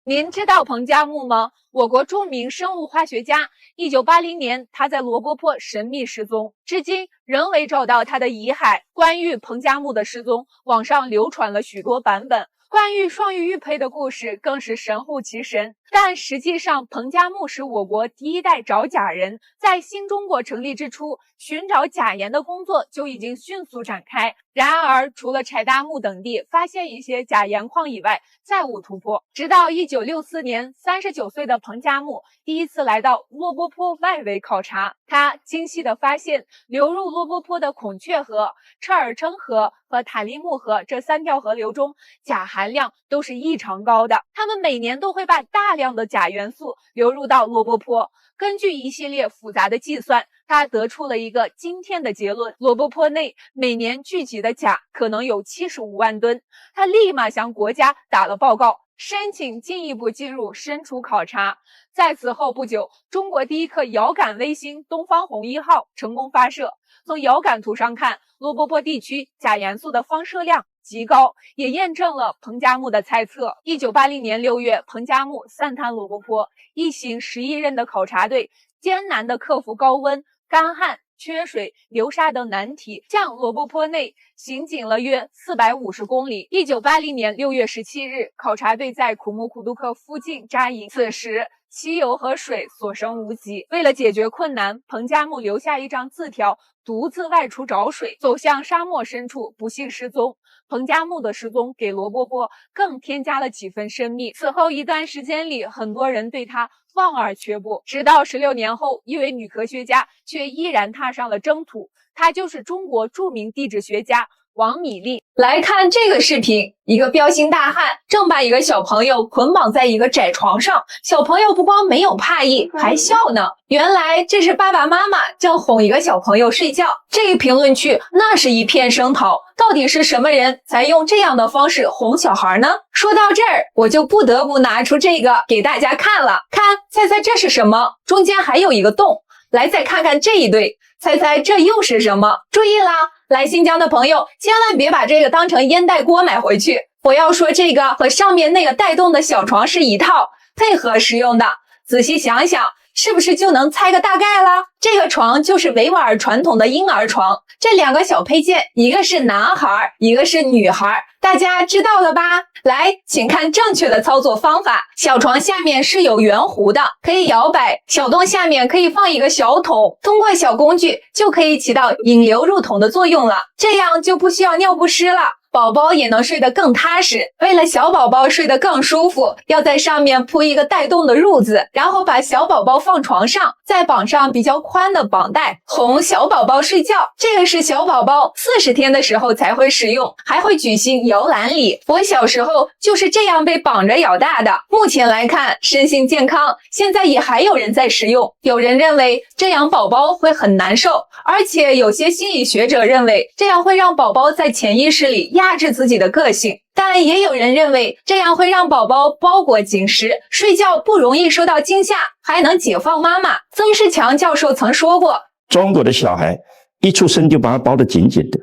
您知道彭加木吗？我国著名生物化学家。1980年，他在罗布泊神秘失踪，至今仍未找到他的遗骸。关于彭加木的失踪，网上流传了许多版本。关于双鱼玉佩的故事更是神乎其神，但实际上彭加木是我国第一代找假人，在新中国成立之初，寻找假盐的工作就已经迅速展开。然而，除了柴达木等地发现一些假盐矿以外，再无突破。直到1964年，39岁的彭加木第一次来到罗布泊外围考察，他惊喜地发现，流入罗布泊的孔雀河、车尔称河和塔利木河这3条河流中，钾含量都是异常高的。他们每年都会把大量的钾元素流入到罗布泊。根据一系列复杂的计算，他得出了一个惊天的结论：罗布泊内每年聚集的钾可能有75万吨。他立马向国家打了报告，申请进一步进入深处考察。在此后不久，中国第一颗遥感卫星东方红1号成功发射。从遥感图上看，罗布泊地区钾元素的放射量极高，也验证了彭加木的猜测。1980年6月，彭加木3滩罗布泊，一行11人的考察队艰难地克服高温、干旱、缺水、流沙等难题，向罗布泊内行进了约450公里。1980年6月17日，考察队在库木库杜克附近扎营，此时汽油和水所剩无几。为了解决困难，彭加木留下一张字条，独自外出找水，走向沙漠深处，不幸失踪。彭加木的失踪给罗布泊更添加了几分神秘。此后一段时间里，很多人对他望而却步，直到16年后，一位女科学家却依然踏上了征途，她就是中国著名地质学家王米粒。来看这个视频，一个彪形大汉正把一个小朋友捆绑在一个窄床上，小朋友不光没有怕意，还笑呢。原来这是爸爸妈妈正哄一个小朋友睡觉。这一评论区那是一片声讨，到底是什么人才用这样的方式哄小孩呢？说到这儿，我就不得不拿出这个给大家看了。看，猜猜这是什么？中间还有一个洞。来，再看看这一对，猜猜这又是什么？注意啦，来新疆的朋友千万别把这个当成烟袋锅买回去。我要说这个和上面那个带动的小床是一套，配合使用的。仔细想想，是不是就能猜个大概啦？这个床就是维吾尔传统的婴儿床，这两个小配件，一个是男孩，一个是女孩，大家知道了吧？来，请看正确的操作方法。小床下面是有圆弧的，可以摇摆，小洞下面可以放一个小桶，通过小工具就可以起到引流入桶的作用了，这样就不需要尿不湿了。宝宝也能睡得更踏实。为了小宝宝睡得更舒服，要在上面铺一个带动的褥子，然后把小宝宝放床上，再绑上比较宽的绑带，哄小宝宝睡觉。这个是小宝宝40天的时候才会使用，还会举行摇篮礼。我小时候就是这样被绑着咬大的。目前来看，身心健康，现在也还有人在使用。有人认为这样宝宝会很难受，而且有些心理学者认为这样会让宝宝在潜意识里压制自己的个性，但也有人认为这样会让宝宝包裹紧实，睡觉不容易受到惊吓，还能解放妈妈。曾仕强教授曾说过，中国的小孩一出生就把他包得紧紧的，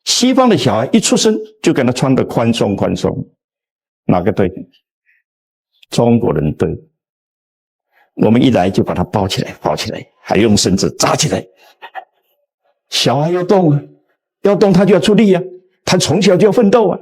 西方的小孩一出生就给他穿得宽松宽松。哪个对？中国人对。我们一来就把他包起来，包起来，还用绳子扎起来。小孩要动啊，要动他就要出力啊，他从小就要奋斗啊，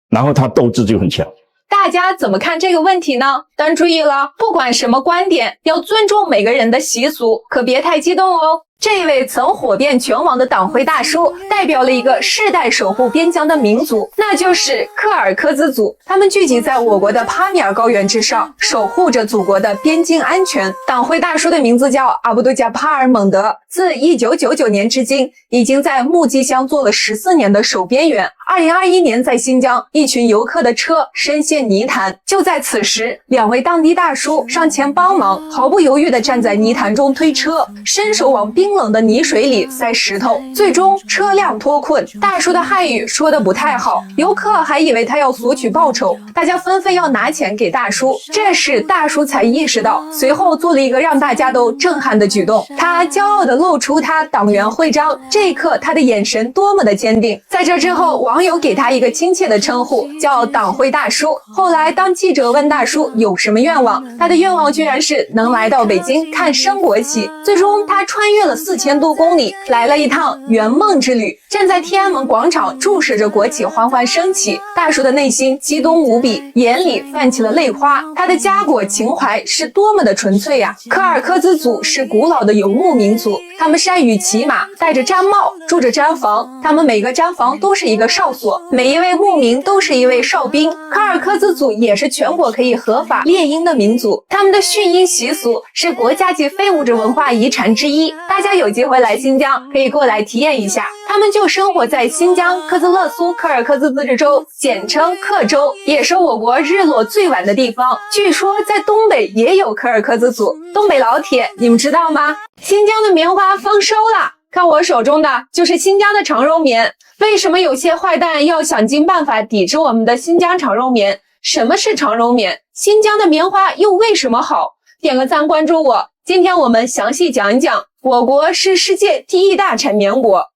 然后他斗志就很强。大家怎么看这个问题呢？但注意了，不管什么观点，要尊重每个人的习俗，可别太激动哦。这位曾火遍全网的党徽大叔，代表了一个世代守护边疆的民族，那就是柯尔克孜族。他们聚集在我国的帕米尔高原之上，守护着祖国的边境安全。党徽大叔的名字叫阿布杜贾帕尔蒙德，自1999年至今，已经在木屐乡做了14年的守边员。2021年在新疆，一群游客的车深陷泥潭，就在此时，2位当地大叔上前帮忙，毫不犹豫地站在泥潭中推车，伸手往冰冷的泥水里塞石头，最终车辆脱困。大叔的汉语说得不太好，游客还以为他要索取报酬，大家纷纷要拿钱给大叔。这时大叔才意识到，随后做了一个让大家都震撼的举动，他骄傲地露出他党员徽章，这一刻他的眼神多么的坚定。在这之后，网友给他一个亲切的称呼，叫党徽大叔。后来当记者问大叔有什么愿望，他的愿望居然是能来到北京看升国旗。最终他穿越了4000多公里，来了一趟圆梦之旅，站在天安门广场注视着国旗缓缓升起。大叔的内心激动无比，眼里泛起了泪花。他的家国情怀是多么的纯粹呀！柯尔克孜族是古老的游牧民族，他们善于骑马，戴着毡帽，住着毡房，他们每个毡房都是一个哨所，每一位牧民都是一位哨兵。柯尔克孜族也是全国可以合法猎鹰的民族，他们的驯鹰习俗是国家级非物质文化遗产之一。大家有机会来新疆，可以过来体验一下。他们就生活在新疆克孜勒苏柯尔克孜自治州，简称克州，也是我国日落最晚的地方。据说在东北也有柯尔克孜族。东北老铁，你们知道吗？新疆的棉花丰收了，看我手中的就是新疆的长绒棉。为什么有些坏蛋要想尽办法抵制我们的新疆长绒棉？什么是长绒棉？新疆的棉花又为什么好？点个赞，关注我。今天我们详细讲一讲，我国是世界第1大产棉国。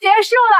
结束了。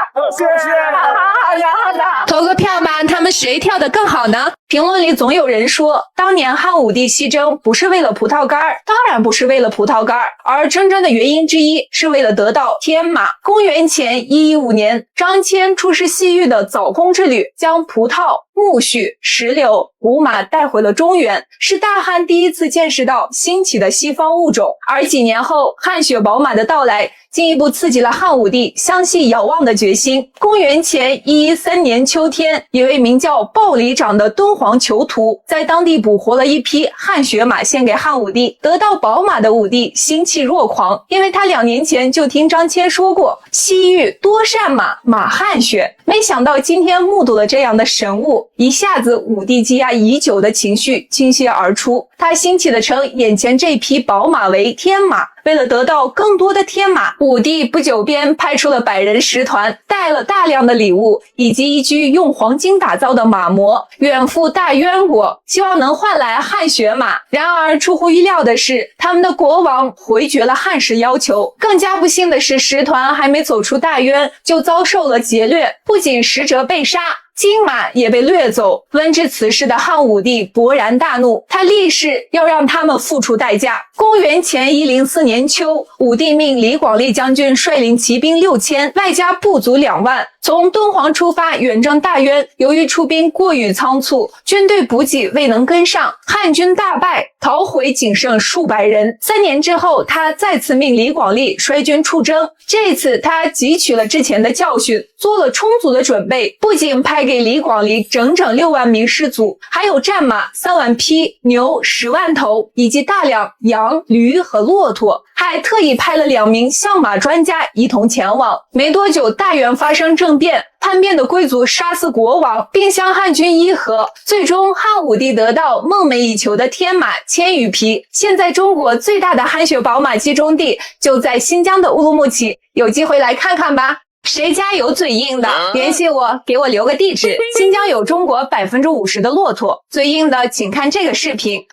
投个票吧，他们谁跳得更好呢？评论里总有人说，当年汉武帝西征不是为了葡萄干儿，当然不是为了葡萄干儿，而真正的原因之一是为了得到天马。公元前115年，张骞出师西域的早功之旅，将葡萄、苜蓿、石榴、胡马带回了中原，是大汉第一次见识到兴起的西方物种。而几年后，汗血宝马的到来进一步刺激了汉武帝相信遥望的决心。公元前113年秋天，一位名叫鲍里长的敦煌囚徒在当地捕获了一匹汗血马献给汉武帝。得到宝马的武帝心气若狂，因为他2年前就听张骞说过西域多善马，马汗血。没想到今天目睹了这样的神物，一下子武帝积压已久的情绪倾泻而出，他兴起的称眼前这匹宝马为天马。为了得到更多的天马，武帝不久便派出了100人使团，带了大量的礼物以及一具用黄金打造的马模，远赴大渊国，希望能换来汗血马。然而出乎意料的是，他们的国王回绝了汉室要求。更加不幸的是，使团还没走出大渊，就遭受了劫掠，不仅使者被杀，金马也被掠走。闻知此事的汉武帝勃然大怒，他立誓要让他们付出代价。公元前104年秋，武帝命李广利将军率领骑兵6000，外加部族2万，从敦煌出发远征大渊。由于出兵过于仓促，军队补给未能跟上，汉军大败，逃回仅剩数百人。3年之后，他再次命李广利率军出征。这次他汲取了之前的教训，做了充足的准备，不仅派给李广利整整6万名士卒，还有战马3万匹、牛10万头，以及大量羊、驴和骆驼，还特意派了2名相马专家一同前往。没多久，大原发生政变，叛变的贵族杀死国王，并向汉军议和。最终，汉武帝得到梦寐以求的天马千余匹。现在中国最大的汗血宝马集中地就在新疆的乌鲁木齐，有机会来看看吧。谁家有嘴硬的，联系我，给我留个地址。新疆有中国50%的骆驼，嘴硬的请看这个视频。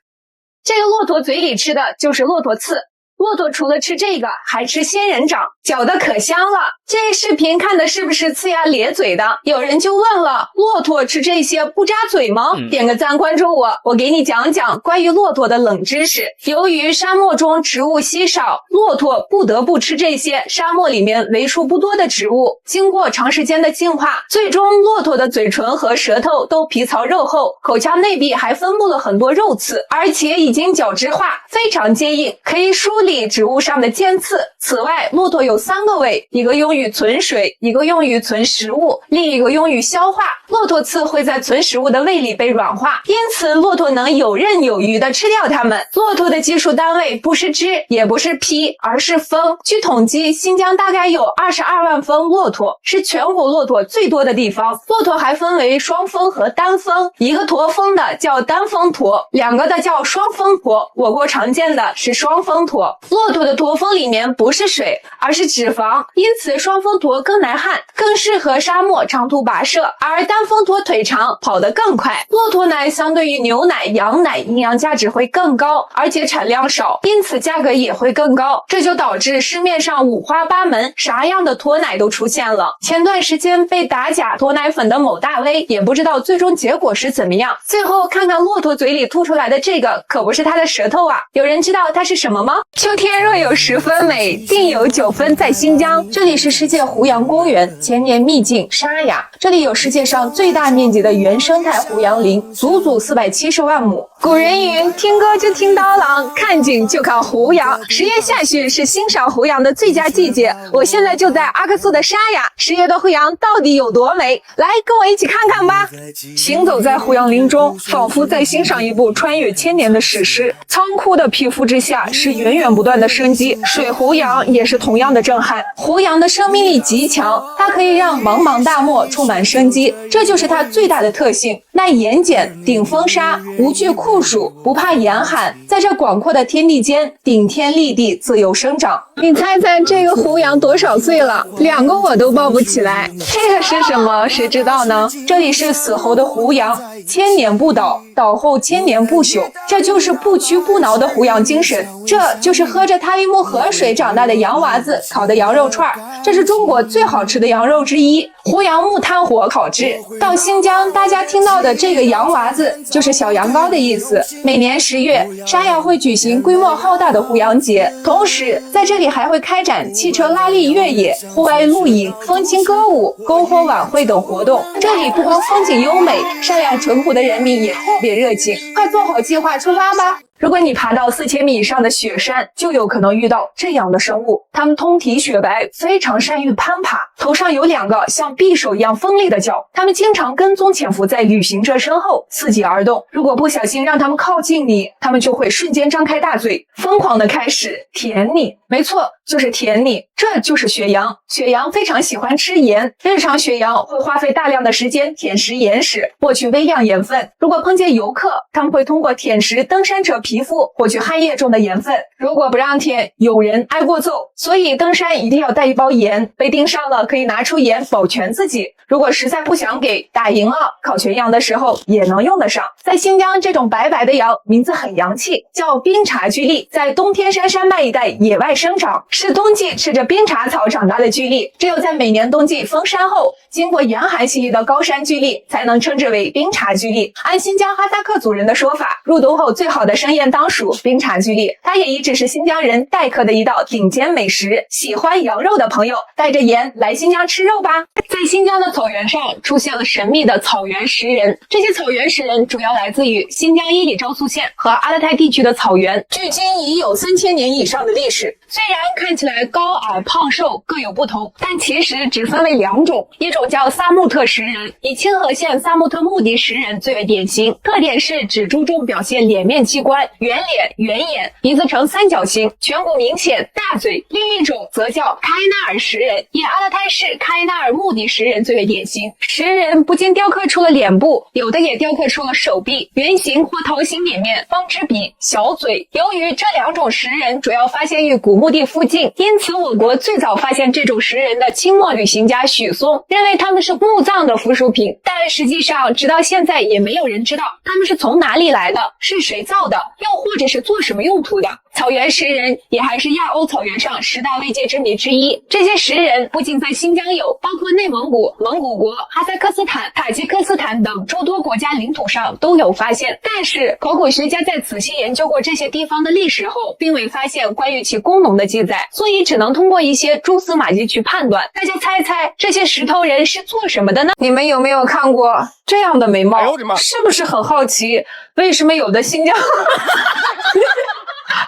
这个骆驼嘴里吃的就是骆驼刺。骆驼除了吃这个，还吃仙人掌，嚼的可香了。这视频看的是不是呲牙咧嘴的？有人就问了，骆驼吃这些不扎嘴吗？点个赞关注我，我给你讲讲关于骆驼的冷知识。由于沙漠中植物稀少，骆驼不得不吃这些沙漠里面为数不多的植物。经过长时间的进化，最终骆驼的嘴唇和舌头都皮糙肉厚，口腔内壁还分布了很多肉刺，而且已经角质化，非常坚硬，可以梳理植物上的尖刺。此外，骆驼有3个胃，一个用于存水，一个用于存食物，另一个用于消化。骆驼刺会在存食物的胃里被软化，因此骆驼能游刃有余地吃掉它们。骆驼的计数单位不是只，也不是匹，而是峰。据统计，新疆大概有22万峰骆驼，是全国骆驼最多的地方。骆驼还分为双峰和单峰，一个驼峰的叫单峰驼，2个的叫双峰驼。我国常见的是双峰驼。骆驼的驼峰里面不是水，而是脂肪，因此双峰驼更耐旱，更适合沙漠长途跋涉，而单峰驼腿长，跑得更快。骆驼奶相对于牛奶、羊奶营养价值会更高，而且产量少，因此价格也会更高。这就导致市面上五花八门，啥样的驼奶都出现了。前段时间被打假驼奶粉的某大 V 也不知道最终结果是怎么样。最后看看骆驼嘴里吐出来的这个，可不是它的舌头啊！有人知道它是什么吗？秋天若有10分美，定有9分在新疆。这里是世界胡杨公园，千年秘境沙哑。这里有世界上最大面积的原生态胡杨林，足足470万亩。古人云：听歌就听刀郎，看景就看胡杨。10月下旬是欣赏胡杨的最佳季节。我现在就在阿克苏的沙哑，10月的胡杨到底有多美？来，跟我一起看看吧。行走在胡杨林中，仿佛在欣赏一部穿越千年的史诗。苍枯的皮肤之下是源源不断的生机，水胡杨也是同样的震撼。胡杨的生命力极强，它可以让茫茫大漠充满生机，这就是它最大的特性。耐盐碱，顶风沙，无惧酷暑，不怕严寒，在这广阔的天地间顶天立地，自由生长。你猜猜这个胡杨多少岁了？2个我都抱不起来。这个是什么？谁知道呢？这里是死后的胡杨，1000年不倒，倒后1000年不朽。这就是不屈不挠的胡杨精神，这就是喝着塔里木河水长大的洋娃子烤的羊肉串，这是中国最好吃的羊肉之一。胡杨木炭火烤制。到新疆，大家听到的这个洋娃子就是小羊羔的意思。每年10月，沙亚会举行规模浩大的胡杨节，同时在这里还会开展汽车拉力越野、户外露营、风情歌舞、篝火晚会等活动。这里不光风景优美，善良淳朴的人民也特别热情。快做好计划出发吧！如果你爬到4000米以上的雪山，就有可能遇到这样的生物。它们通体雪白，非常善于攀爬，头上有2个像匕首一样锋利的角。它们经常跟踪潜伏在旅行者身后，伺机而动。如果不小心让它们靠近你，它们就会瞬间张开大嘴，疯狂的开始舔你。没错，就是舔你。这就是雪羊。雪羊非常喜欢吃盐，日常雪羊会花费大量的时间舔食岩石，获取微量盐分。如果碰见游客，他们会通过舔食登山者皮肤获取汗液中的盐分。如果不让舔，有人挨过揍。所以登山一定要带一包盐，被盯上了可以拿出盐保全自己。如果实在不想给，打赢了烤全羊的时候也能用得上。在新疆，这种白白的羊名字很洋气，叫冰茶居栗，在东天山山脉一带野外生长，是冬季吃着冰茶草长大的居栗。只有在每年冬季封山后，经过严寒洗礼的高山居栗才能称之为冰茶居栗。按新疆哈萨克族人的说法，入冬后最好的盛宴当属冰茶居栗，它也一直是新疆人待客的一道顶尖美食。喜欢羊肉的朋友，带着盐来新疆吃肉吧。在新疆的草原上出现了神秘的草原食人，这些草原食人主要来自于新疆伊犁、昭苏县和阿勒泰地区的草原，距今已有3000年以上的历史。虽然看起来高矮胖瘦各有不同，但其实只分为2种，一种叫萨木特食人，以清河县萨木特木地食人最为典型，特点是只注重表现脸面器官，圆脸、圆眼，鼻子呈3角形，颧骨明显，大嘴。另一种则叫开纳尔食人，以阿勒泰市开纳尔木地食人最为典型。食人不仅雕刻出了脸部，有的也雕刻出了手臂、圆形或桃形脸面、方支笔、小嘴。由于这2种食人主要发现于古墓地附近，因此我国最早发现这种食人的清末旅行家许嵩认为他们是墓葬的附属品，但实际上直到现在也没有人知道他们是从哪里来的，是谁造的，又或者是做什么用途的。草原食人也还是亚欧草原上10大未解之谜之一。这些食人不仅在新疆有，包括内蒙古、蒙古国、哈萨克斯坦、塔吉克斯坦等诸多国家领土上都有发现。但是考古学家在仔细研究过这些地方的历史后，并未发现关于其功能的记载，所以只能通过一些蛛丝马迹去判断。大家猜猜这些石头人是做什么的呢？你们有没有看过这样的眉毛？是不是很好奇为什么有的新疆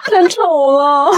太丑了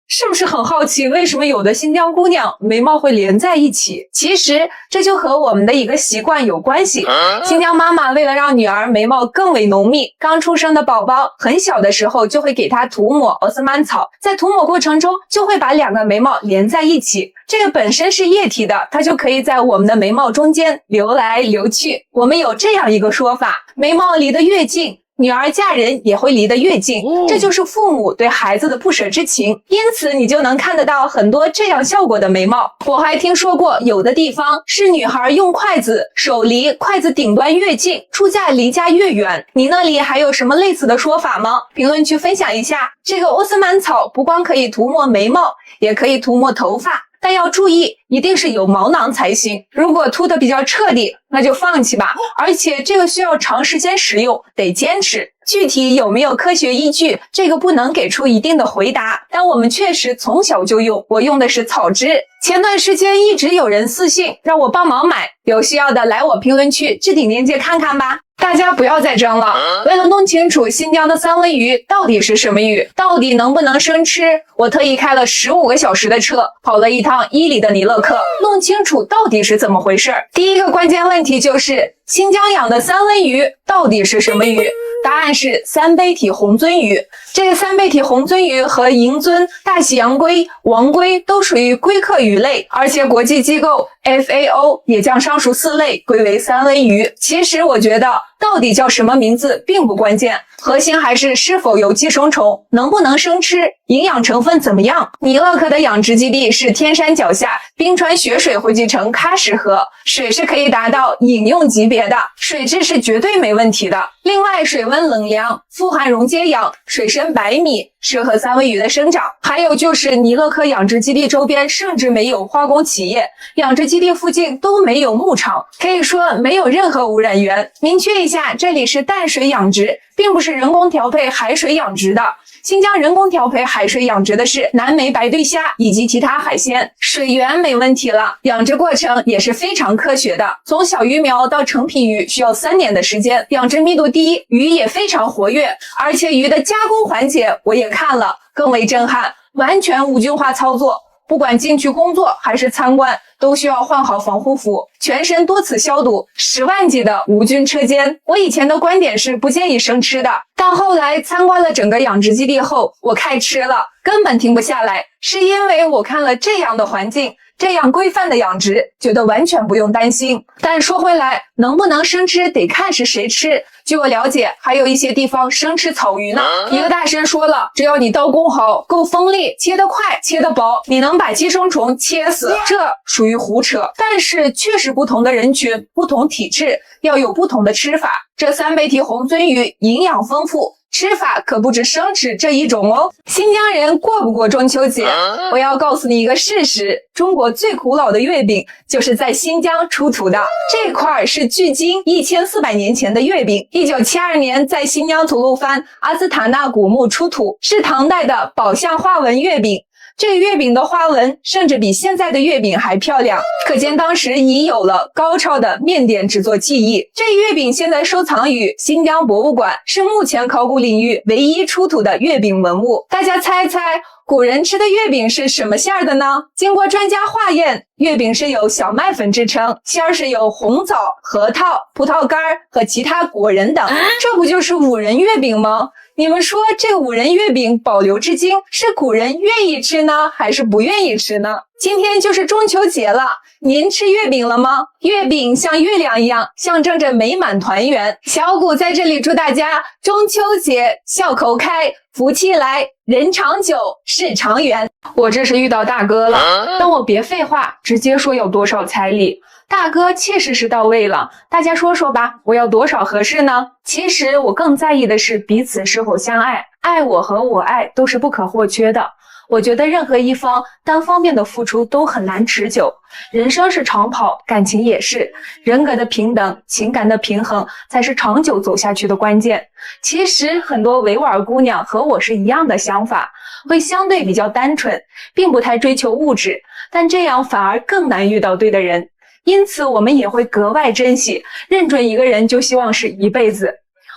是不是很好奇为什么有的新疆姑娘眉毛会连在一起？其实这就和我们的一个习惯有关系。新疆妈妈为了让女儿眉毛更为浓密，刚出生的宝宝很小的时候就会给她涂抹奥斯曼草，在涂抹过程中就会把2个眉毛连在一起。这个本身是液体的，它就可以在我们的眉毛中间流来流去。我们有这样一个说法，眉毛离得越近，女儿嫁人也会离得越近，这就是父母对孩子的不舍之情。因此你就能看得到很多这样效果的眉毛。我还听说过有的地方是女孩用筷子，手离筷子顶端越近，出嫁离家越远。你那里还有什么类似的说法吗？评论区分享一下。这个奥斯曼草不光可以涂抹眉毛，也可以涂抹头发，但要注意，一定是有毛囊才行。如果涂得比较彻底，那就放弃吧。而且这个需要长时间使用，得坚持。具体有没有科学依据，这个不能给出一定的回答，但我们确实从小就用。我用的是草脂。前段时间一直有人私信让我帮忙买，有需要的来我评论区置顶链接看看吧。大家不要再争了。为了弄清楚新疆的三文鱼到底是什么鱼，到底能不能生吃，我特意开了15个小时的车，跑了一趟伊犁的尼勒克，弄清楚到底是怎么回事。第一个关键问题就是新疆养的三文鱼到底是什么鱼？答案是三杯体虹鳟鱼。这个三杯体虹鳟鱼和银鳟、大西洋龟、王龟都属于龟科鱼类，而且国际机构 FAO 也将上述4类归为三文鱼。其实我觉得到底叫什么名字并不关键，核心还是是否有寄生虫，能不能生吃，营养成分怎么样。尼勒克的养殖基地是天山脚下，冰川雪水汇集成喀什河，水是可以达到饮用级别的，水质是绝对没问题的。另外，水温冷凉，富含溶解氧，水深100米，适合三文鱼的生长。还有就是尼勒克养殖基地周边甚至没有化工企业，养殖基地附近都没有牧场，可以说没有任何污染源。明确一下，这里是淡水养殖，并不是人工调配海水养殖的。新疆人工调配海水养殖的是南美白对虾以及其他海鲜，水源没问题了，养殖过程也是非常科学的，从小鱼苗到成品鱼需要3年的时间，养殖密度低，鱼也非常活跃，而且鱼的加工环节我也看了，更为震撼，完全无菌化操作。不管进去工作还是参观，都需要换好防护服，全身多次消毒，10万级的无菌车间。我以前的观点是不建议生吃的，但后来参观了整个养殖基地后，我开吃了，根本停不下来，是因为我看了这样的环境，这样规范的养殖，觉得完全不用担心。但说回来，能不能生吃得看是谁吃。据我了解，还有一些地方生吃草鱼呢。一个大神说了，只要你刀工好，够锋利，切得快，切得薄，你能把寄生虫切死，这属于胡扯。但是确实不同的人群，不同体质，要有不同的吃法。这3倍体红鳟鱼营养丰富，吃法可不止生吃这一种哦。新疆人过不过中秋节？我要告诉你一个事实，中国最古老的月饼就是在新疆出土的。这块是距今1400年前的月饼，1972年在新疆吐鲁番阿兹塔纳古墓出土，是唐代的宝相花纹月饼。这个月饼的花纹甚至比现在的月饼还漂亮，可见当时已有了高超的面点制作技艺。这月饼现在收藏于新疆博物馆，是目前考古领域唯一出土的月饼文物。大家猜猜，古人吃的月饼是什么馅儿的呢？经过专家化验，月饼是由小麦粉制成，馅儿是由红枣、核桃、葡萄干和其他果仁等。这不就是五仁月饼吗？你们说这个五仁月饼保留至今，是古人愿意吃呢，还是不愿意吃呢？今天就是中秋节了，您吃月饼了吗？月饼像月亮一样，象征着美满团圆。小谷在这里祝大家中秋节笑口开，福气来，人长久，事长圆。我这是遇到大哥了，但我别废话，直接说有多少彩礼。大哥切实是到位了，大家说说吧，我要多少合适呢？其实我更在意的是彼此是否相爱，爱我和我爱都是不可或缺的。我觉得任何一方单方面的付出都很难持久，人生是长跑，感情也是，人格的平等，情感的平衡才是长久走下去的关键。其实很多维吾尔姑娘和我是一样的想法，会相对比较单纯，并不太追求物质，但这样反而更难遇到对的人。因此我们也会格外珍惜，认准一个人就希望是一辈子。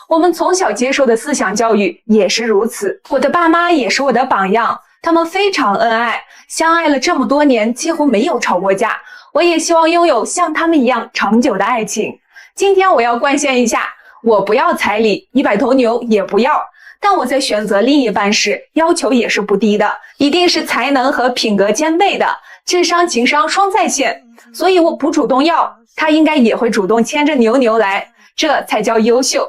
我们从小接受的思想教育也是如此，我的爸妈也是我的榜样，他们非常恩爱，相爱了这么多年几乎没有吵过架。我也希望拥有像他们一样长久的爱情。今天我要贡献一下，我不要彩礼，100头牛也不要，但我在选择另一半时要求也是不低的，一定是才能和品格兼备的，智商情商双在线。所以我不主动要，他应该也会主动牵着牛来，这才叫优秀。